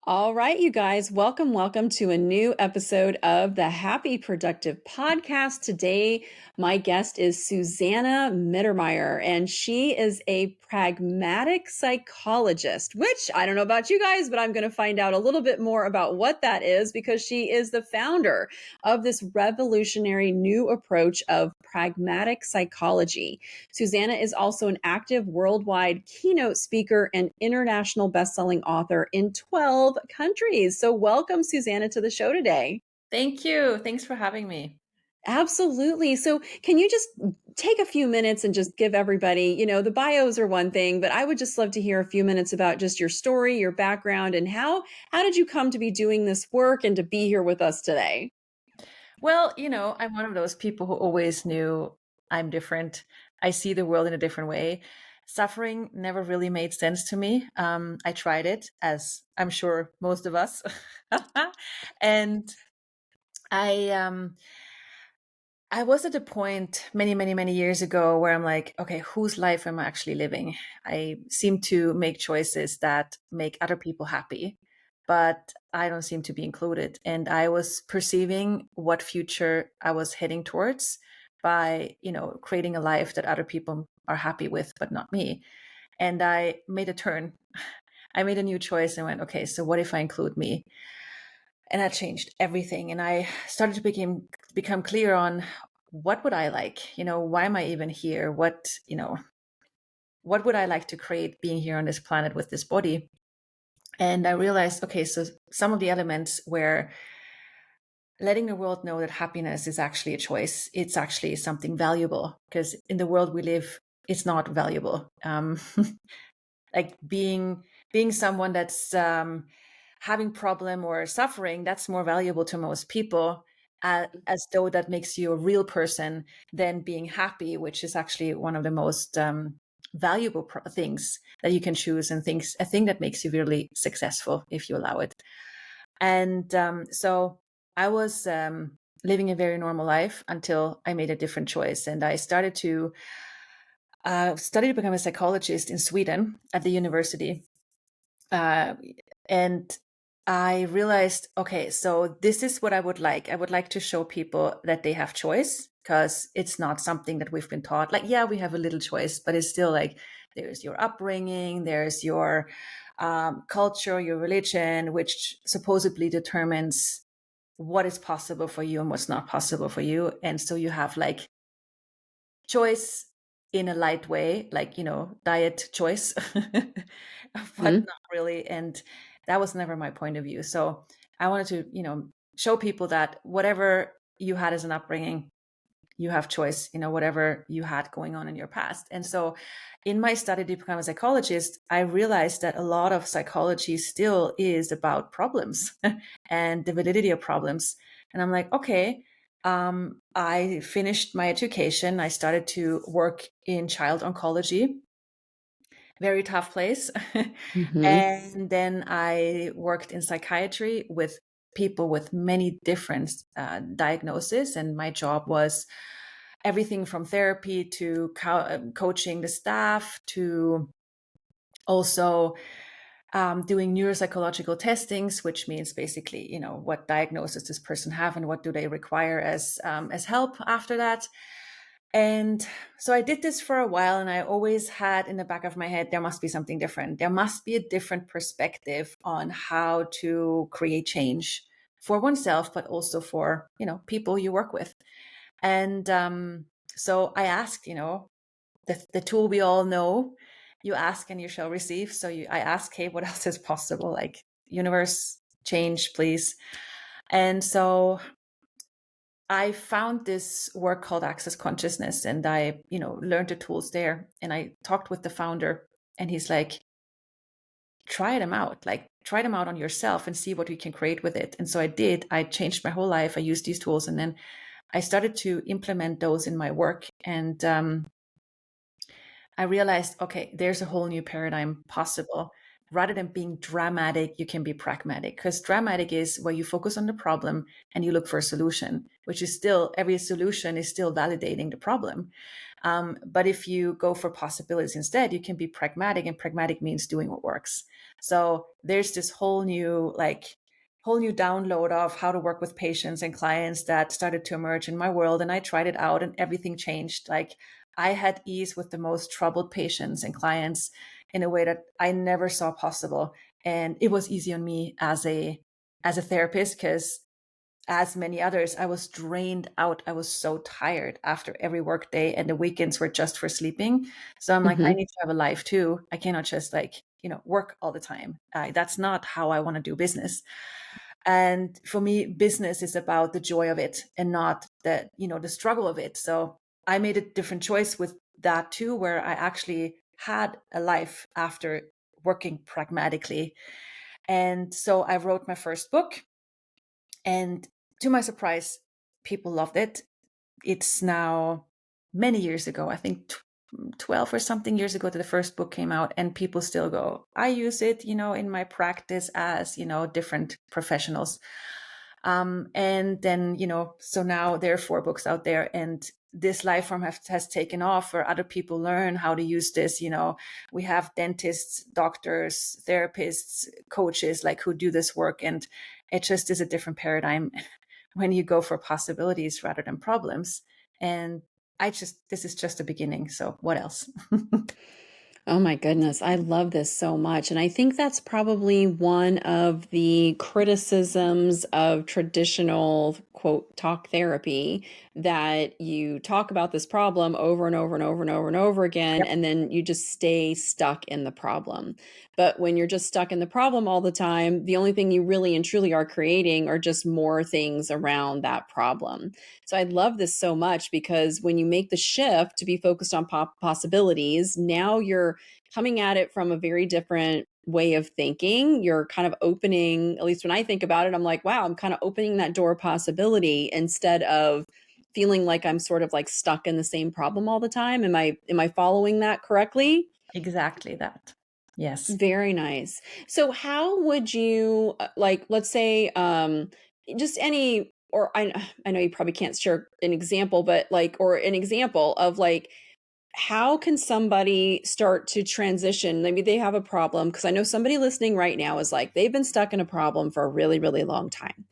All right, you guys, welcome to a new episode of the Happy Productive Podcast. Today, my guest is Susanna Mittermaier, and she is a pragmatic psychologist, which I don't know about you guys, but I'm going to find out a little bit more about what that is because she is the founder of this revolutionary new approach of pragmatic psychology. Susanna is also an active worldwide keynote speaker and international bestselling author in 12 countries. So, welcome, Susanna, to the show today. Thank you. Thanks for having me. Absolutely. So, can you just take a few minutes and just give everybody, the bios are one thing, but I would just love to hear a few minutes about just your story, your background, and how did you come to be doing this work and to be here with us today? Well, I'm one of those people who always knew I'm different. I see the world in a different way. Suffering never really made sense to me. I tried it, as I'm sure most of us, and I um, I was at a point many, many, many years ago where I'm like, okay, whose life am I actually living? I seem to make choices that make other people happy, but I don't seem to be included. And I was perceiving what future I was heading towards by, creating a life that other people are happy with, but not me. And I made a turn. I made a new choice and went, okay, so what if I include me? And that changed everything. And I started to become clear on what would I like? Why am I even here? What would I like to create being here on this planet with this body? And I realized, okay, so some of the elements where letting the world know that happiness is actually a choice, it's actually something valuable, because in the world we live, it's not valuable. Like being someone that's having problem or suffering, that's more valuable to most people, as though that makes you a real person than being happy, which is actually one of the most valuable things that you can choose, and things a thing that makes you really successful if you allow it. And so I was living a very normal life until I made a different choice, and I started to study to become a psychologist in Sweden at the university. Uh, and I realized, okay, so this is what I would like. I would like to show people that they have choice, because it's not something that we've been taught. Like, yeah, we have a little choice, but it's still like there's your upbringing, there's your culture, your religion, which supposedly determines what is possible for you and what's not possible for you. And so you have like choice in a light way, like, diet choice, but Mhm. not really. And that was never my point of view. So I wanted to, show people that whatever you had as an upbringing, you have choice, whatever you had going on in your past. And so in my study to become a psychologist, I realized that a lot of psychology still is about problems and the validity of problems. And I'm like, okay, I finished my education. I started to work in child oncology, very tough place. Mhm. And then I worked in psychiatry with people with many different diagnoses. And my job was everything from therapy to coaching the staff to also doing neuropsychological testings, which means basically, what diagnosis this person have and what do they require as help after that. And so I did this for a while, and I always had in the back of my head, there must be something different. There must be a different perspective on how to create change for oneself, but also for, people you work with. And so I asked, the tool we all know, you ask and you shall receive. So I ask, hey, what else is possible? Like, universe, change, please. And so I found this work called Access Consciousness, and I, learned the tools there. And I talked with the founder, and he's like, try them out. Like, try them out on yourself and see what you can create with it. And so I did. I changed my whole life. I used these tools, and then I started to implement those in my work. And I realized, okay, there's a whole new paradigm possible. Rather than being dramatic, you can be pragmatic, because dramatic is where you focus on the problem and you look for a solution, which is still, every solution is still validating the problem. But if you go for possibilities instead, you can be pragmatic, and pragmatic means doing what works. So there's this whole new download of how to work with patients and clients that started to emerge in my world. And I tried it out and everything changed. Like, I had ease with the most troubled patients and clients in a way that I never saw possible. And it was easy on me as a therapist, because as many others, I was drained out. I was so tired after every work day, and the weekends were just for sleeping. So I'm like, I Hmm. need to have a life too. I cannot just work all the time. That's not how I want to do business. And for me, business is about the joy of it and not the struggle of it. So I made a different choice with that too, where I actually had a life after working pragmatically. And so I wrote my first book, and to my surprise, people loved it. It's now many years ago, I think 12 or something years ago, that the first book came out, and people still go, I use it, in my practice as, different professionals. And then, so now there are 4 books out there, and this life form has taken off where other people learn how to use this. We have dentists, doctors, therapists, coaches, like, who do this work. And it just is a different paradigm when you go for possibilities rather than problems. And this is just the beginning. So what else? Oh my goodness, I love this so much. And I think that's probably one of the criticisms of traditional, quote, talk therapy, that you talk about this problem over and over and over and over and over again, Yep, and then you just stay stuck in the problem. But when you're just stuck in the problem all the time, the only thing you really and truly are creating are just more things around that problem. So I love this so much, because when you make the shift to be focused on possibilities, now you're coming at it from a very different way of thinking. You're kind of opening, at least when I think about it, I'm like, wow, I'm kind of opening that door of possibility, instead of feeling like I'm sort of like stuck in the same problem all the time. Am I following that correctly? exactly that. Yes. Very nice. So how would you like, let's say just any, or I know you probably can't share an example, but like, or an example of like, how can somebody start to transition? Maybe they have a problem, because I know somebody listening right now is like, they've been stuck in a problem for a really, really long time.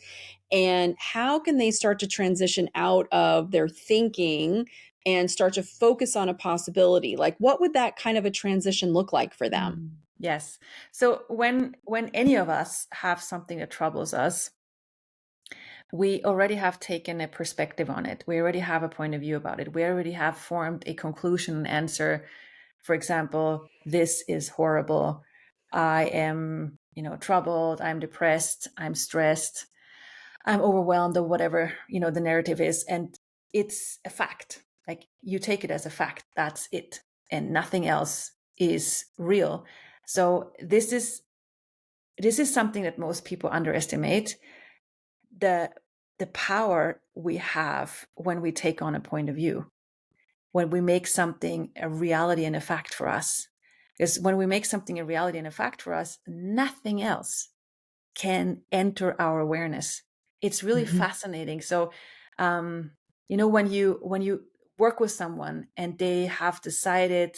And how can they start to transition out of their thinking and start to focus on a possibility? Like, what would that kind of a transition look like for them? Yes. So when any of us have something that troubles us, we already have taken a perspective on it. We already have a point of view about it. We already have formed a conclusion and answer. For example, this is horrible. I am, troubled. I'm depressed. I'm stressed. I'm overwhelmed, or whatever, the narrative is. And it's a fact. Like, you take it as a fact. That's it. And nothing else is real. So this is something that most people underestimate, the power we have when we take on a point of view, when we make something a reality and a fact for us. Because when we make something a reality and a fact for us, nothing else can enter our awareness. It's really Mhm. fascinating. So, when you work with someone and they have decided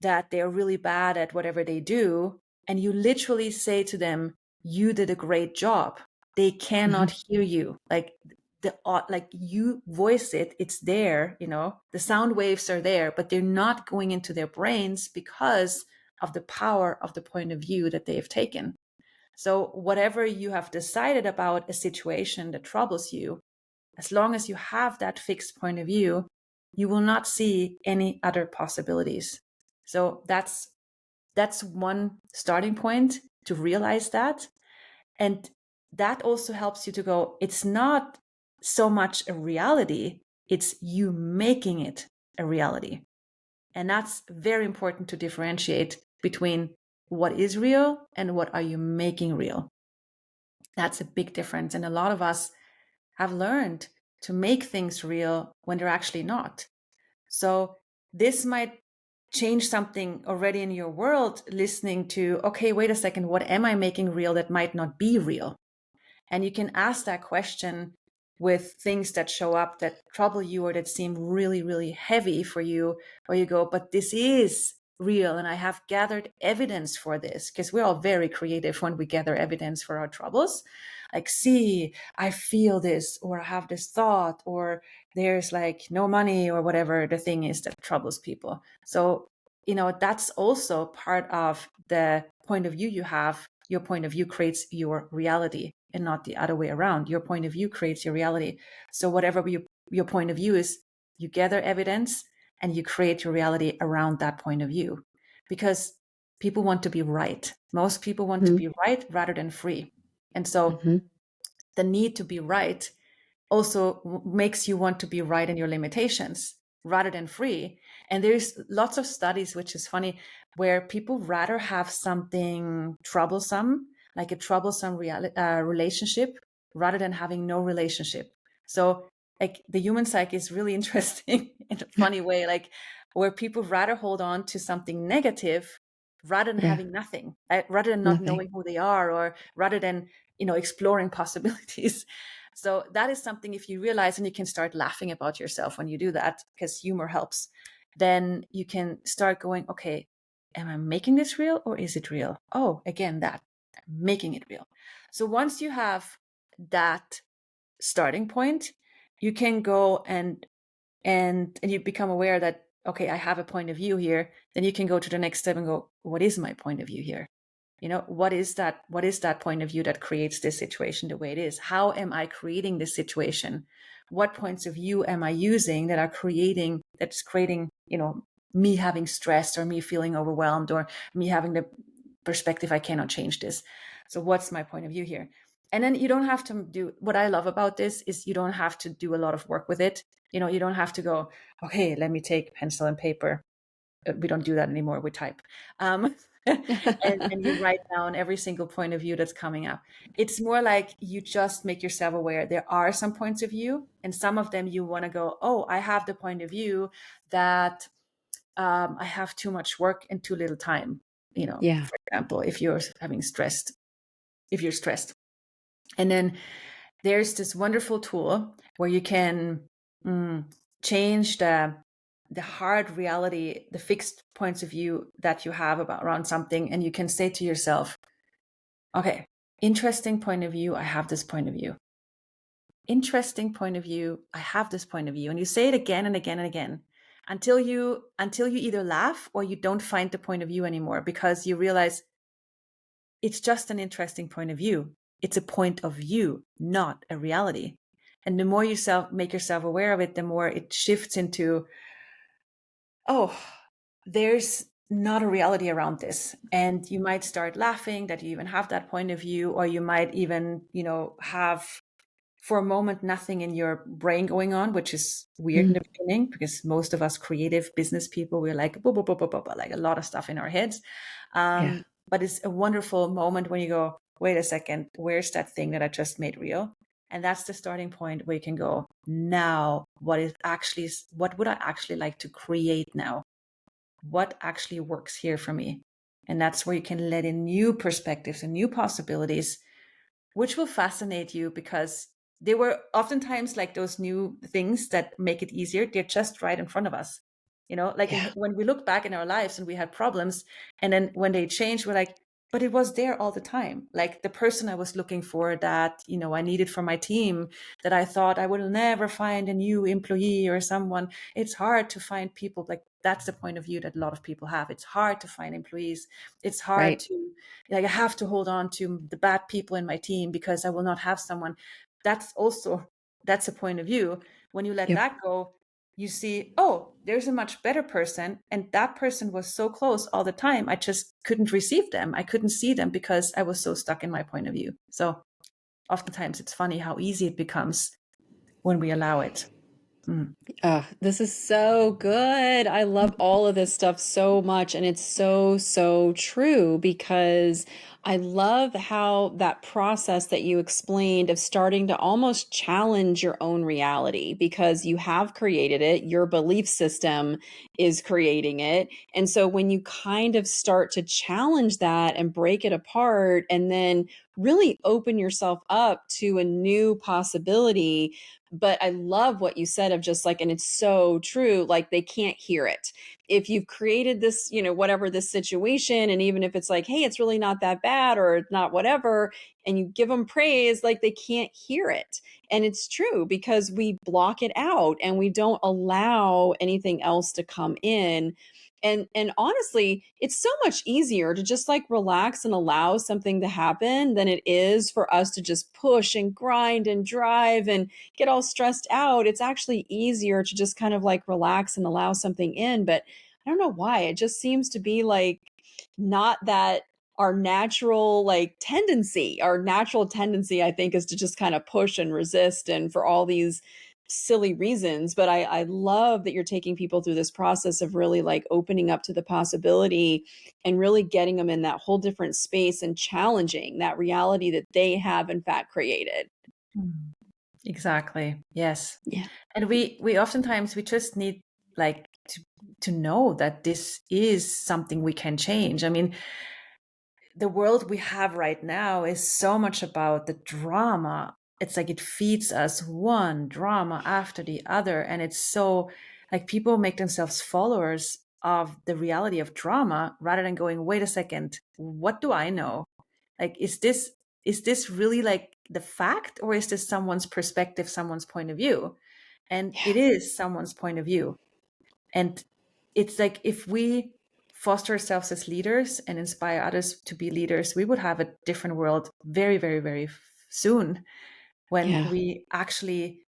that they're really bad at whatever they do, and you literally say to them, you did a great job, they cannot Mhm. hear you. Like you voice it, it's there, the sound waves are there, but they're not going into their brains because of the power of the point of view that they have taken. So whatever you have decided about a situation that troubles you, as long as you have that fixed point of view, you will not see any other possibilities. So that's one starting point, to realize that. And that also helps you to go, it's not so much a reality, it's you making it a reality. And that's very important to differentiate between what is real and what are you making real. That's a big difference. And a lot of us have learned to make things real when they're actually not. So this might change something already in your world, listening to, okay, wait a second, what am I making real that might not be real? And you can ask that question with things that show up that trouble you or that seem really, really heavy for you, or you go, but this is real and I have gathered evidence for this, because we're all very creative when we gather evidence for our troubles. Like, see, I feel this, or I have this thought, or there's like no money, or whatever the thing is that troubles people. So, that's also part of the point of view you have. Your point of view creates your reality and not the other way around. Your point of view creates your reality. So whatever your point of view is, you gather evidence and you create your reality around that point of view, because people want to be right. Most people want to Mm-hmm. be right rather than free. And so Mm-hmm. the need to be right also makes you want to be right in your limitations rather than free. And there's lots of studies, which is funny, where people rather have something troublesome, like a troublesome relationship, rather than having no relationship. So like the human psyche is really interesting in a funny way, like where people rather hold on to something negative rather than Yeah. having nothing, rather than not Nothing. knowing who they are, or rather than exploring possibilities. So that is something, if you realize, and you can start laughing about yourself when you do that, because humor helps, then you can start going, okay, am I making this real or is it real? Oh, again, that I'm making it real. So once you have that starting point, you can go and you become aware that, okay, I have a point of view here. Then you can go to the next step and go, what is my point of view here? What is that point of view that creates this situation the way it is? How am I creating this situation? What points of view am I using that's creating me having stress, or me feeling overwhelmed, or me having the perspective I cannot change this? So what's my point of view here? And then you don't have to do, what I love about this is you don't have to do a lot of work with it. You don't have to go, okay, let me take pencil and paper. We don't do that anymore. We type. Um, and you write down every single point of view that's coming up. It's more like you just make yourself aware there are some points of view, and some of them you want to go, oh, I have the point of view that I have too much work and too little time. Yeah. For example, if you're stressed. And then there's this wonderful tool where you can change the hard reality, the fixed points of view that you have around something, and you can say to yourself, okay, interesting point of view, I have this point of view. Interesting point of view, I have this point of view. And you say it again and again and again until you either laugh or you don't find the point of view anymore, because you realize it's just an interesting point of view. It's a point of view, not a reality. And the more you make yourself aware of it, the more it shifts into, oh, there's not a reality around this. And you might start laughing that you even have that point of view, or you might even, have for a moment nothing in your brain going on, which is weird in Mm. the beginning, because most of us creative business people, we're like, blah, blah, blah, blah, blah, blah, like a lot of stuff in our heads. Yeah. But it's a wonderful moment when you go, wait a second, where's that thing that I just made real? And that's the starting point where you can go, now, what would I actually like to create now? What actually works here for me? And that's where you can let in new perspectives and new possibilities, which will fascinate you, because they were oftentimes like those new things that make it easier. They're just right in front of us. Like Yeah. when we look back in our lives and we had problems, and then when they change, we're like, but it was there all the time. Like the person I was looking for that, I needed for my team, that I thought I will never find a new employee or someone. It's hard to find people. Like that's the point of view that a lot of people have. It's hard to find employees. It's hard Right. to, like, I have to hold on to the bad people in my team because I will not have someone. That's a point of view. When you let Yep. that go, you see, oh, there's a much better person. And that person was so close all the time. I just couldn't receive them. I couldn't see them because I was so stuck in my point of view. So oftentimes it's funny how easy it becomes when we allow it. Mm. This is so good. I love all of this stuff so much. And it's so, so true because I love how that process that you explained of starting to almost challenge your own reality because you have created it, your belief system is creating it. And so when you kind of start to challenge that and break it apart and then really open yourself up to a new possibility, but I love what you said of just like, and it's so true, like they can't hear it. If you've created this, whatever this situation, and even if it's like, hey, it's really not that bad or it's not whatever, and you give them praise, like they can't hear it. And it's true because we block it out and we don't allow anything else to come in. And honestly, it's so much easier to just like relax and allow something to happen than it is for us to just push and grind and drive and get all stressed out. It's actually easier to just kind of like relax and allow something in. But I don't know why. It just seems to be like not that our natural like tendency. Our natural tendency, I think, is to just kind of push and resist and for all these silly reasons. But I love that you're taking people through this process of really like opening up to the possibility and really getting them in that whole different space and challenging that reality that they have in fact created. Mm. Exactly. Yes. Yeah. And we oftentimes we just need like to know that this is something we can change. I mean, the world we have right now is so much about the drama. It's like it feeds us one drama after the other. And it's so like people make themselves followers of the reality of drama rather than going, wait a second, what do I know? Like, is this really like the fact, or is this someone's perspective, someone's point of view? And Yeah. it is someone's point of view. And it's like if we foster ourselves as leaders and inspire others to be leaders, we would have a different world very, very, very soon when Yeah. we actually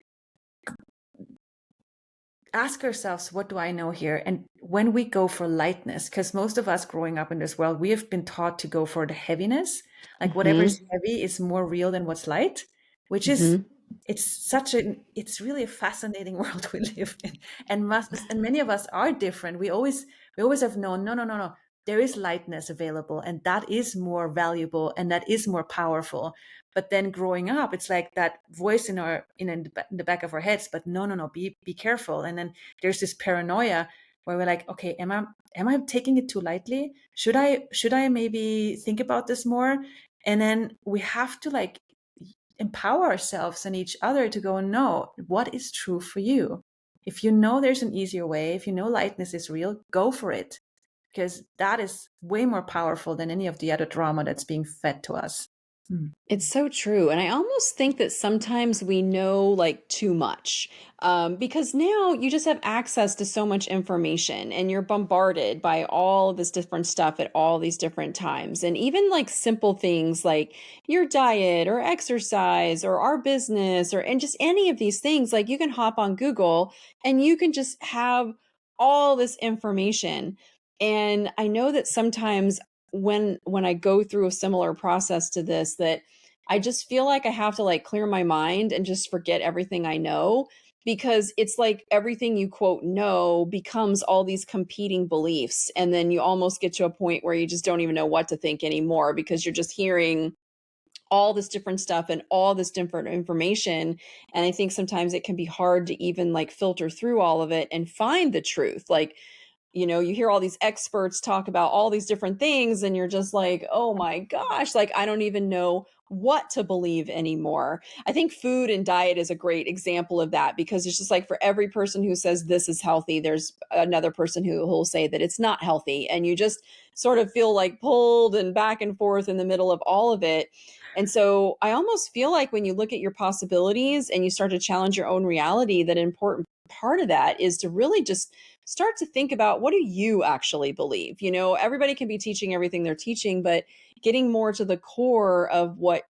ask ourselves, what do I know here? And when we go for lightness, because most of us growing up in this world, we have been taught to go for the heaviness, like whatever is Mhm. heavy is more real than what's light, which is Mhm. it's really a fascinating world we live in. And many of us are different. We always have known, no, no, no, no. There is lightness available, and that is more valuable and that is more powerful. But then growing up, it's like that voice in the back of our heads, but no, no, no, be careful. And then there's this paranoia where we're like, okay, am I taking it too lightly? Should I maybe think about this more? And then we have to like empower ourselves and each other to go, no, what is true for you? If you know there's an easier way, if you know lightness is real, go for it, because that is way more powerful than any of the other drama that's being fed to us. Hmm. It's so true. And I almost think that sometimes we know like too much because now you just have access to so much information and you're bombarded by all of this different stuff at all these different times. And even like simple things like your diet or exercise or our business or and just any of these things, like you can hop on Google and you can just have all this information. And I know that sometimes when I go through a similar process to this that I just feel like I have to like clear my mind and just forget everything I know because it's like everything you quote know becomes all these competing beliefs and then you almost get to a point where you just don't even know what to think anymore because you're just hearing all this different stuff and all this different information. And I think sometimes it can be hard to even like filter through all of it and find the truth. Like, you hear all these experts talk about all these different things, and you're just like, oh my gosh, like I don't even know what to believe anymore. I think food and diet is a great example of that because it's just like for every person who says this is healthy, there's another person who will say that it's not healthy. And you just sort of feel like pulled and back and forth in the middle of all of it. And so I almost feel like when you look at your possibilities and you start to challenge your own reality, that an important part of that is to really just start to think about what do you actually believe. Everybody can be teaching everything they're teaching, but getting more to the core of what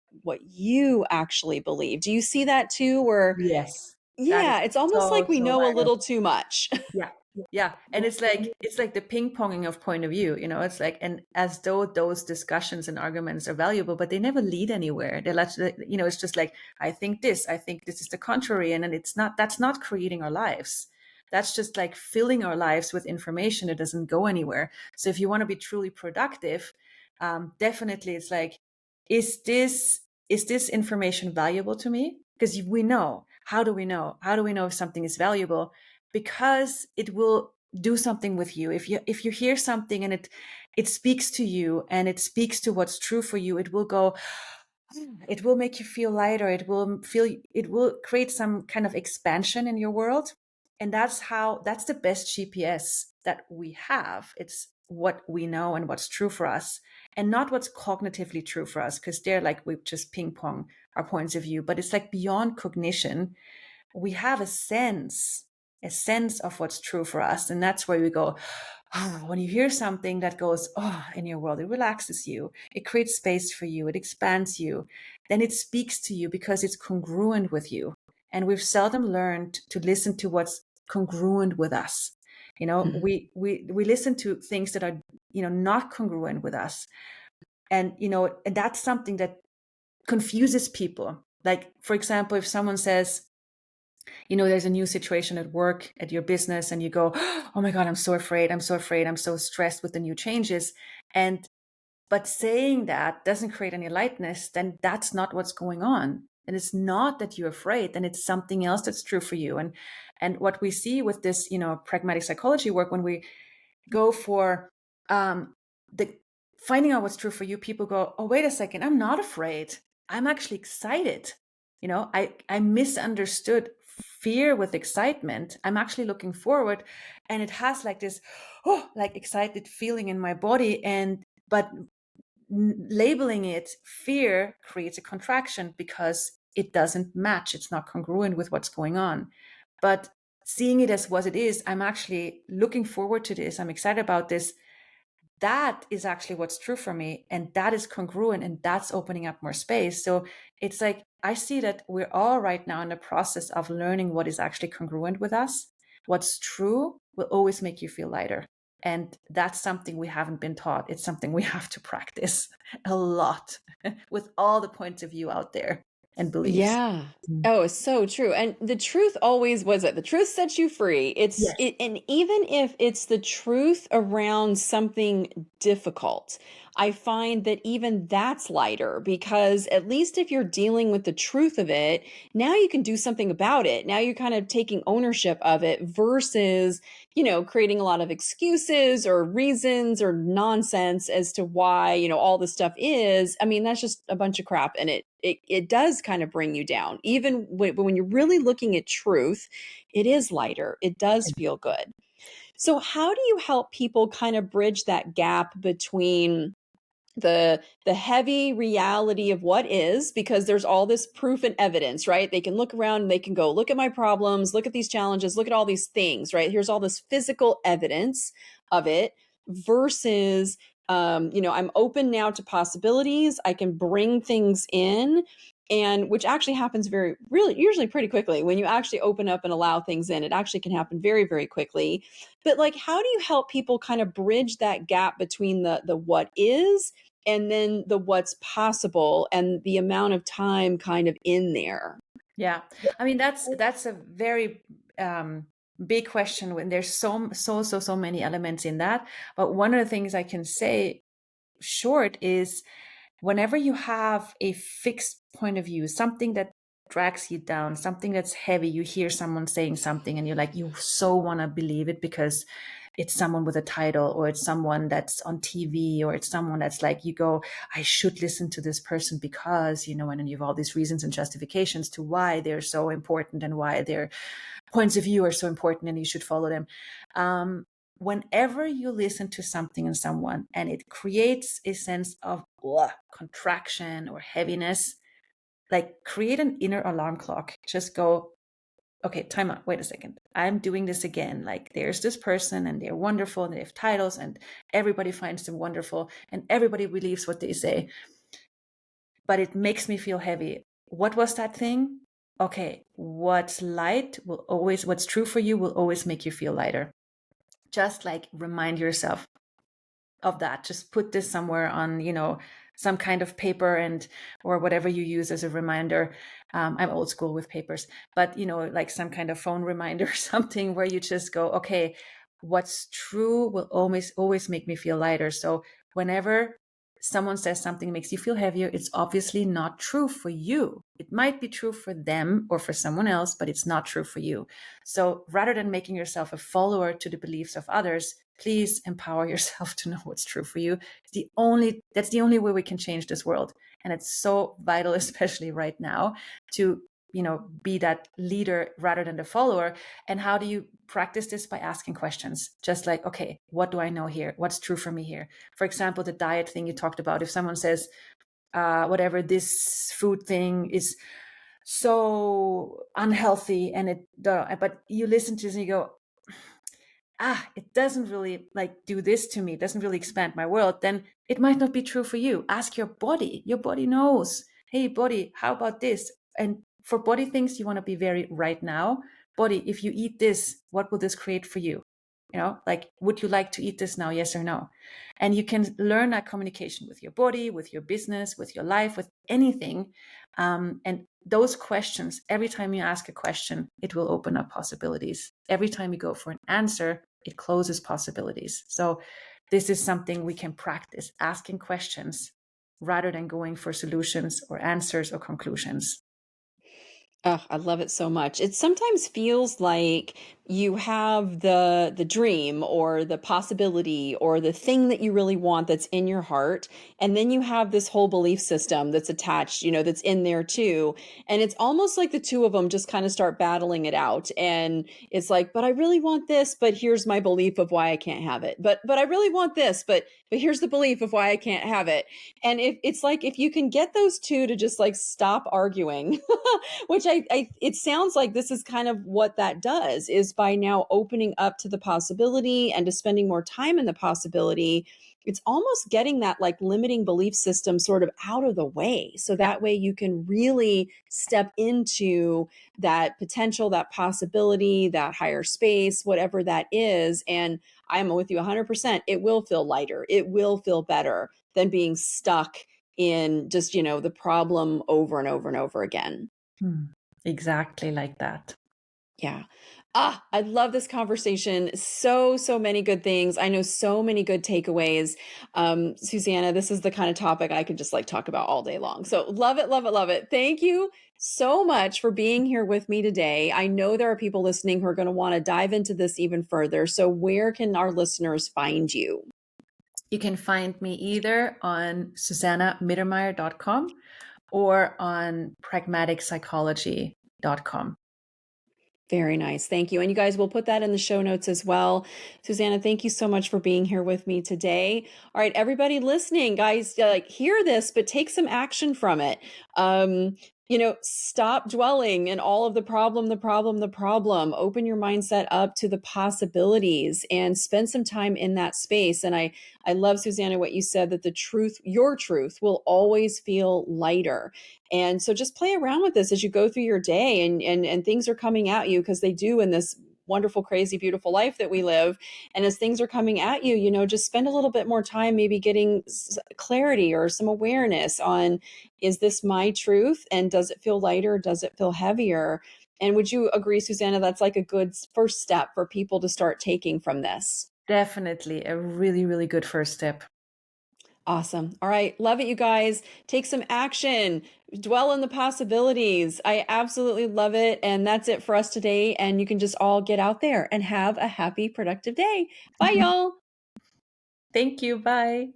you actually believe. Do you see that too? Or Yes, that yeah, is it's almost so, like we so know a vital. little too much. Yeah. Yeah, and it's like the ping ponging of point of view, it's like, and as though those discussions and arguments are valuable, but they never lead anywhere. It's just like, I think this is the contrary, and then that's not creating our lives. That's just like filling our lives with information that doesn't go anywhere. So if you want to be truly productive, definitely it's like, is this information valuable to me? Because we know. How do we know? How do we know if something is valuable? Because it will do something with you. If you hear something and it speaks to you and it speaks to what's true for you, it will go, it will make you feel lighter. It will create some kind of expansion in your world. And that's the best GPS that we have. It's what we know and what's true for us, and not what's cognitively true for us, because they're like, we just ping pong our points of view. But it's like beyond cognition, we have a sense of what's true for us. And that's where we go, when you hear something that goes, in your world, it relaxes you, it creates space for you, it expands you, then it speaks to you because it's congruent with you. And we've seldom learned to listen to what's congruent with us. Mhm. We listen to things that are, not congruent with us. And that's something that confuses people. Like, for example, if someone says, there's a new situation at work, at your business, and you go, oh my God, I'm so afraid. I'm so afraid. I'm so stressed with the new changes. But saying that doesn't create any lightness, then that's not what's going on. And it's not that you're afraid, then it's something else that's true for you. And what we see with this, pragmatic psychology work, when we go for the finding out what's true for you, people go, oh, wait a second, I'm not afraid. I'm actually excited. I misunderstood fear with excitement. I'm actually looking forward, and it has like this, like excited feeling in my body. But labeling it fear creates a contraction because it doesn't match. It's not congruent with what's going on. But seeing it as what it is, I'm actually looking forward to this. I'm excited about this. That is actually what's true for me. And that is congruent, and that's opening up more space. So it's like, I see that we're all right now in the process of learning what is actually congruent with us. What's true will always make you feel lighter. And that's something we haven't been taught. It's something we have to practice a lot with all the points of view out there and beliefs. Yeah. Mm. Oh, it's so true. And the truth always was it. The truth sets you free. Yes. And even if it's the truth around something difficult, I find that even that's lighter, because at least if you're dealing with the truth of it, now you can do something about it. Now you're kind of taking ownership of it versus, creating a lot of excuses or reasons or nonsense as to why, all this stuff is. I mean, that's just a bunch of crap, and it does kind of bring you down. Even when you're really looking at truth, it is lighter. It does feel good. So how do you help people kind of bridge that gap between the heavy reality of what is, because there's all this proof and evidence, right? They can look around and they can go, look at my problems, look at these challenges, look at all these things, right? Here's all this physical evidence of it, versus I'm open now to possibilities. I can bring things in, and which actually happens very really usually pretty quickly. When you actually open up and allow things in, it actually can happen very, very quickly. But like, how do you help people kind of bridge that gap between the what is and then the what's possible and the amount of time kind of in there? Yeah. I mean, that's a very big question, when there's so many elements in that. But one of the things I can say short is, whenever you have a fixed point of view, something that drags you down, something that's heavy, you hear someone saying something and you're like, you so want to believe it because it's someone with a title, or it's someone that's on TV, or it's someone that's like, you go, I should listen to this person because, and then you have all these reasons and justifications to why they're so important and why their points of view are so important and you should follow them. Whenever you listen to something and someone and it creates a sense of contraction or heaviness, like, create an inner alarm clock. Just go, okay, time out. Wait a second. I'm doing this again. Like, there's this person and they're wonderful and they have titles and everybody finds them wonderful and everybody believes what they say. But it makes me feel heavy. What was that thing? Okay, what's true for you will always make you feel lighter. just like remind yourself of that. Just put this somewhere on, some kind of paper or whatever you use as a reminder. I'm old school with papers, but like some kind of phone reminder or something where you just go, okay, what's true will always make me feel lighter. So whenever someone says something makes you feel heavier, it's obviously not true for you. It might be true for them or for someone else, but it's not true for you. So rather than making yourself a follower to the beliefs of others, please empower yourself to know what's true for you. That's the only way we can change this world. And it's so vital, especially right now, to be that leader rather than the follower. And how do you practice this? By asking questions, just like, okay, what do I know here? What's true for me here? For example, the diet thing you talked about. If someone says, whatever, this food thing is so unhealthy, but you listen to this and you go, it doesn't really like do this to me, it doesn't really expand my world, then it might not be true for you. Ask your body. Your body knows. Hey, body, how about this? And for body things, you want to be very right now. Body, if you eat this, what will this create for you? Like, would you like to eat this now? Yes or no? And you can learn that communication with your body, with your business, with your life, with anything. And those questions, every time you ask a question, it will open up possibilities. Every time you go for an answer, it closes possibilities. So this is something we can practice, asking questions rather than going for solutions or answers or conclusions. Oh, I love it so much. It sometimes feels like you have the dream or the possibility or the thing that you really want that's in your heart, and then you have this whole belief system that's attached, that's in there too. And it's almost like the two of them just kind of start battling it out. And it's like, but I really want this, but here's my belief of why I can't have it. But I really want this, but here's the belief of why I can't have it. And it's like if you can get those two to just like stop arguing, which it sounds like this is kind of what that does, is by now opening up to the possibility and to spending more time in the possibility, it's almost getting that like limiting belief system sort of out of the way. So Yeah. that way you can really step into that potential, that possibility, that higher space, whatever that is. And I'm with you 100%. It will feel lighter. It will feel better than being stuck in just, the problem over and over and over again. Exactly like that. Yeah. I love this conversation. So many good things. I know so many good takeaways. Susanna, this is the kind of topic I could just like talk about all day long. So love it, love it, love it. Thank you so much for being here with me today. I know there are people listening who are going to want to dive into this even further. So where can our listeners find you? You can find me either on susannammittermaier.com or on pragmaticpsychology.com. Very nice. Thank you. And you guys will put that in the show notes as well. Susanna, thank you so much for being here with me today. All right, everybody listening, guys, like hear this, but take some action from it. Stop dwelling in all of the problem, the problem, the problem. Open your mindset up to the possibilities and spend some time in that space. And I love, Susanna, what you said, that the truth, your truth, will always feel lighter. And so just play around with this as you go through your day, and things are coming at you, because they do in this wonderful, crazy, beautiful life that we live. And as things are coming at you, just spend a little bit more time maybe getting clarity or some awareness on, is this my truth? And does it feel lighter? Does it feel heavier? And would you agree, Susanna, that's like a good first step for people to start taking from this? Definitely a really, really good first step. Awesome. All right. Love it, you guys. Take some action. Dwell on the possibilities. I absolutely love it. And that's it for us today. And you can just all get out there and have a happy, productive day. Bye, y'all. Thank you. Bye.